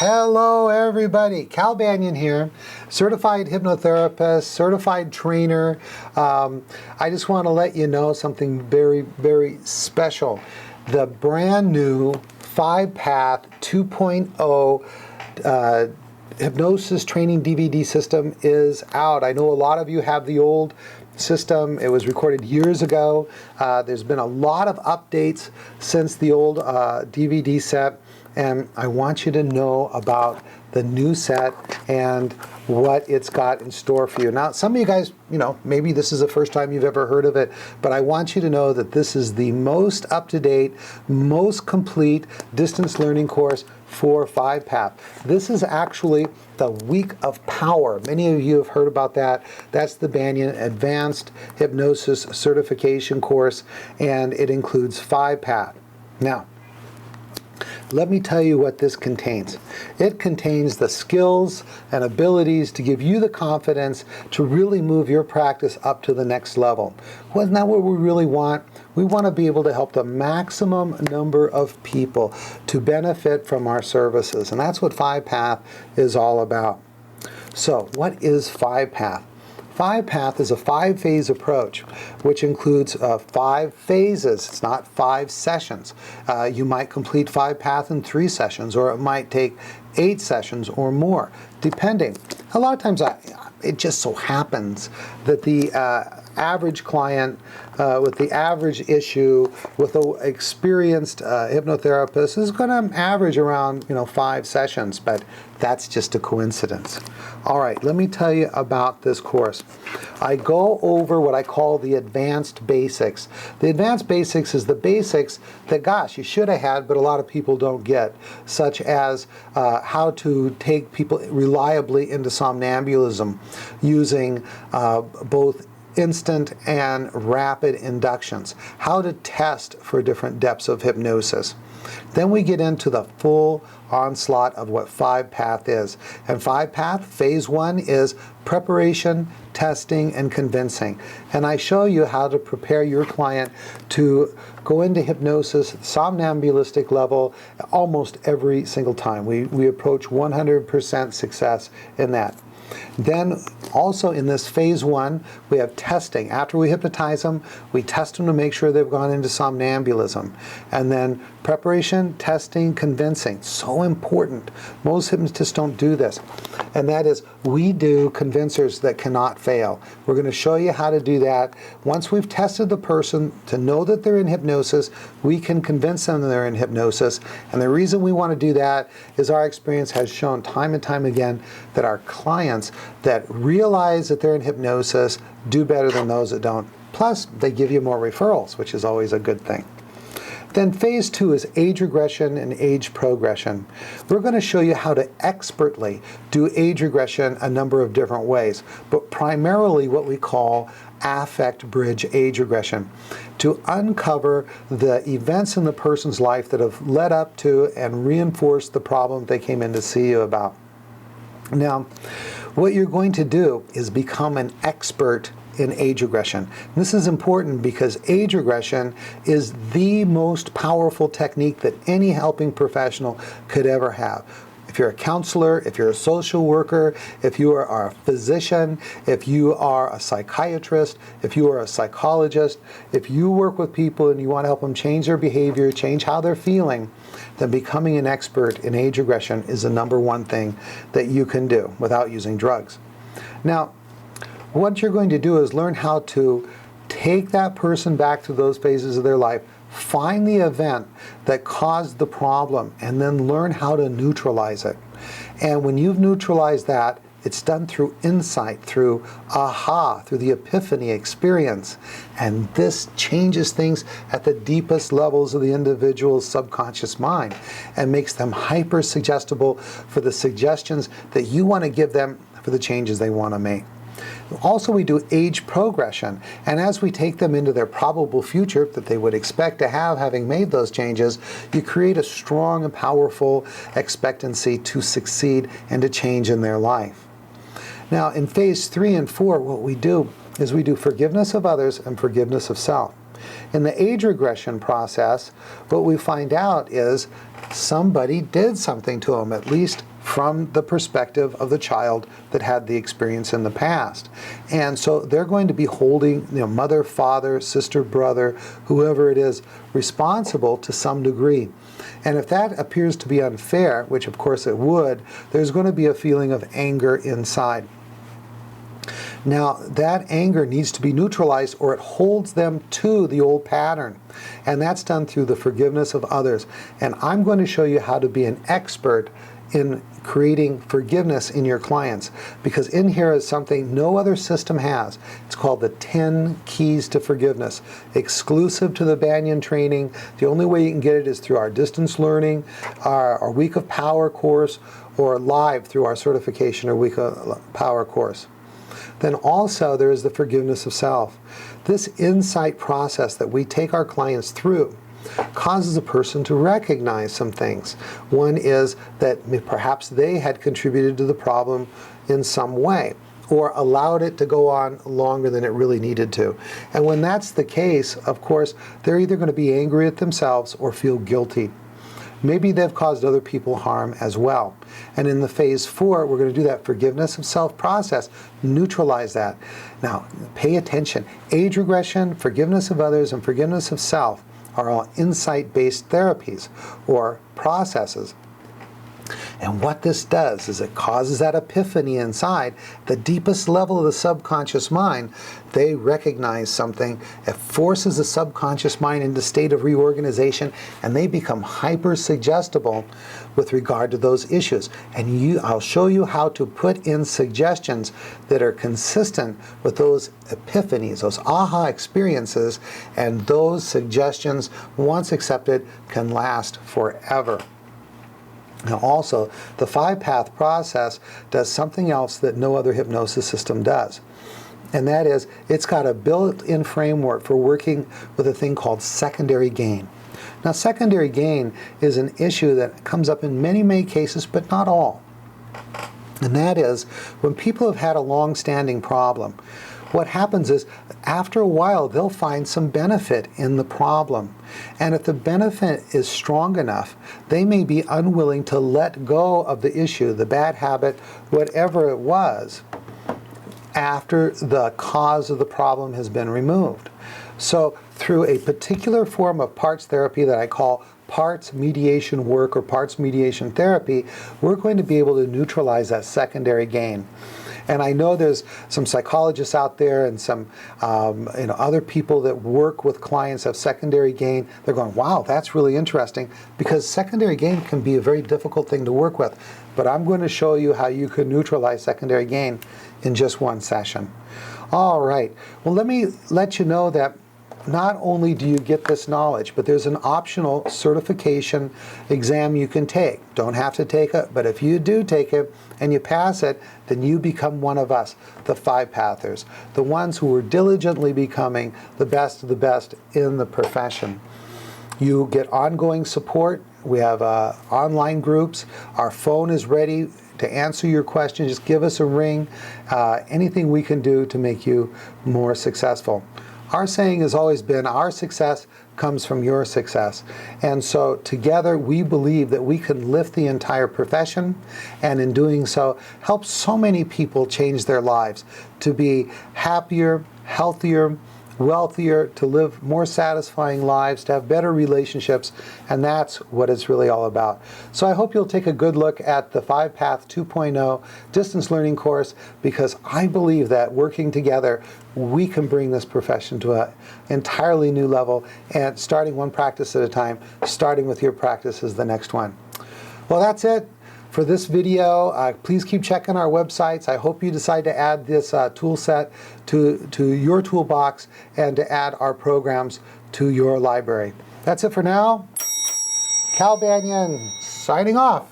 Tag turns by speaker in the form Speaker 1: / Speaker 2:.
Speaker 1: Hello everybody, Cal Banyan here, certified hypnotherapist, certified trainer. I just want to let you know something very, very special. The brand new 5-path 2.0 hypnosis training DVD system is out. I know a lot of you have the old system. It was recorded years ago. There's been a lot of updates since the old DVD set. And I want you to know about the new set and what it's got in store for you. Now, some of you guys, maybe this is the first time you've ever heard of it, but I want you to know that this is the most up-to-date, most complete distance learning course for 5-path. This is actually the Week of Power. Many of you have heard about that. That's the Banyan Advanced Hypnosis Certification course, and it includes 5-path. Now, let me tell you what this contains. It contains the skills and abilities to give you the confidence to really move your practice up to the next level. Well, isn't that what we really want? We want to be able to help the maximum number of people to benefit from our services. And that's what 5-path is all about. So, what is 5-path? 5-path is a 5-phase approach, which includes 5 phases. It's not 5 sessions. You might complete 5-path in 3 sessions, or it might take 8 sessions or more, depending. A lot of times, it just so happens that the average client with the average issue with an experienced hypnotherapist is going to average around 5 sessions, but that's just a coincidence. All right, let me tell you about this course. I go over what I call the advanced basics. The advanced basics is the basics that, gosh, you should have had, but a lot of people don't get, such as how to take people reliably into somnambulism using both instant and rapid inductions, how to test for different depths of hypnosis. Then we get into the full onslaught of what 5-path is. And 5-path, phase 1 is preparation, testing, and convincing. And I show you how to prepare your client to go into hypnosis, somnambulistic level, almost every single time. We approach 100% success in that. Then also in this phase 1, we have testing. After we hypnotize them, we test them to make sure they've gone into somnambulism. And then preparation, testing, convincing. So important. Most hypnotists don't do this. And that is, we do convincers that cannot fail. We're going to show you how to do that. Once we've tested the person to know that they're in hypnosis, we can convince them that they're in hypnosis. And the reason we want to do that is our experience has shown time and time again that our clients that realize that they're in hypnosis do better than those that don't. Plus, they give you more referrals, which is always a good thing. Then phase 2 is age regression and age progression. We're going to show you how to expertly do age regression a number of different ways, but primarily what we call affect bridge age regression, to uncover the events in the person's life that have led up to and reinforced the problem they came in to see you about. Now, what you're going to do is become an expert in age regression. This is important because age regression is the most powerful technique that any helping professional could ever have. If you're a counselor, if you're a social worker, if you are a physician, if you are a psychiatrist, if you are a psychologist, if you work with people and you want to help them change their behavior, change how they're feeling, then becoming an expert in age regression is the #1 thing that you can do without using drugs. Now, what you're going to do is learn how to take that person back to those phases of their life, find the event that caused the problem, and then learn how to neutralize it. And when you've neutralized that, it's done through insight, through aha, through the epiphany experience. And this changes things at the deepest levels of the individual's subconscious mind and makes them hyper suggestible for the suggestions that you want to give them for the changes they want to make. Also, we do age progression, and as we take them into their probable future that they would expect to have having made those changes, you create a strong and powerful expectancy to succeed and to change in their life. Now, in phase 3 and 4, what we do is we do forgiveness of others and forgiveness of self. In the age regression process, what we find out is somebody did something to them, at least from the perspective of the child that had the experience in the past. And so they're going to be holding, mother, father, sister, brother, whoever it is, responsible to some degree. And if that appears to be unfair, which of course it would, there's going to be a feeling of anger inside. Now, that anger needs to be neutralized, or it holds them to the old pattern. And that's done through the forgiveness of others. And I'm going to show you how to be an expert in creating forgiveness in your clients, because in here is something no other system has. It's called the 10 Keys to Forgiveness, exclusive to the Banyan training. The only way you can get it is through our distance learning, our Week of Power course, or live through our certification or Week of Power course. Then also there is the forgiveness of self. This insight process that we take our clients through causes a person to recognize some things. One is that perhaps they had contributed to the problem in some way, or allowed it to go on longer than it really needed to. And when that's the case, of course, they're either going to be angry at themselves or feel guilty. Maybe they've caused other people harm as well. And in the phase 4, we're going to do that forgiveness of self process, neutralize that. Now, pay attention. Age regression, forgiveness of others, and forgiveness of self are all insight-based therapies or processes. And what this does is it causes that epiphany inside, the deepest level of the subconscious mind. They recognize something, it forces the subconscious mind into a state of reorganization, and they become hyper-suggestible with regard to those issues. And I'll show you how to put in suggestions that are consistent with those epiphanies, those aha experiences, and those suggestions, once accepted, can last forever. Now also, the 5-path process does something else that no other hypnosis system does. And that is, it's got a built-in framework for working with a thing called secondary gain. Now, secondary gain is an issue that comes up in many, many cases, but not all. And that is, when people have had a long-standing problem, what happens is, after a while, they'll find some benefit in the problem. And if the benefit is strong enough, they may be unwilling to let go of the issue, the bad habit, whatever it was, after the cause of the problem has been removed. So through a particular form of parts therapy that I call parts mediation work or parts mediation therapy, we're going to be able to neutralize that secondary gain. And I know there's some psychologists out there and some other people that work with clients of secondary gain. They're going, wow, that's really interesting, because secondary gain can be a very difficult thing to work with. But I'm going to show you how you can neutralize secondary gain in just one session. All right. Well, let me let you know that not only do you get this knowledge, but there's an optional certification exam you can take. Don't have to take it, but if you do take it and you pass it, then you become one of us, the 5-pathers, the ones who are diligently becoming the best of the best in the profession. You get ongoing support. We have online groups. Our phone is ready to answer your questions. Just give us a ring. Anything we can do to make you more successful. Our saying has always been, our success comes from your success. And so together we believe that we can lift the entire profession, and in doing so, help so many people change their lives to be happier, healthier, wealthier, to live more satisfying lives, to have better relationships, and that's what it's really all about. So I hope you'll take a good look at the 5-Path 2.0 distance learning course, because I believe that working together, we can bring this profession to an entirely new level, and starting one practice at a time, starting with your practice is the next one. Well, that's it for this video. Please keep checking our websites. I hope you decide to add this tool set to your toolbox and to add our programs to your library. That's it for now. Cal Banyan signing off.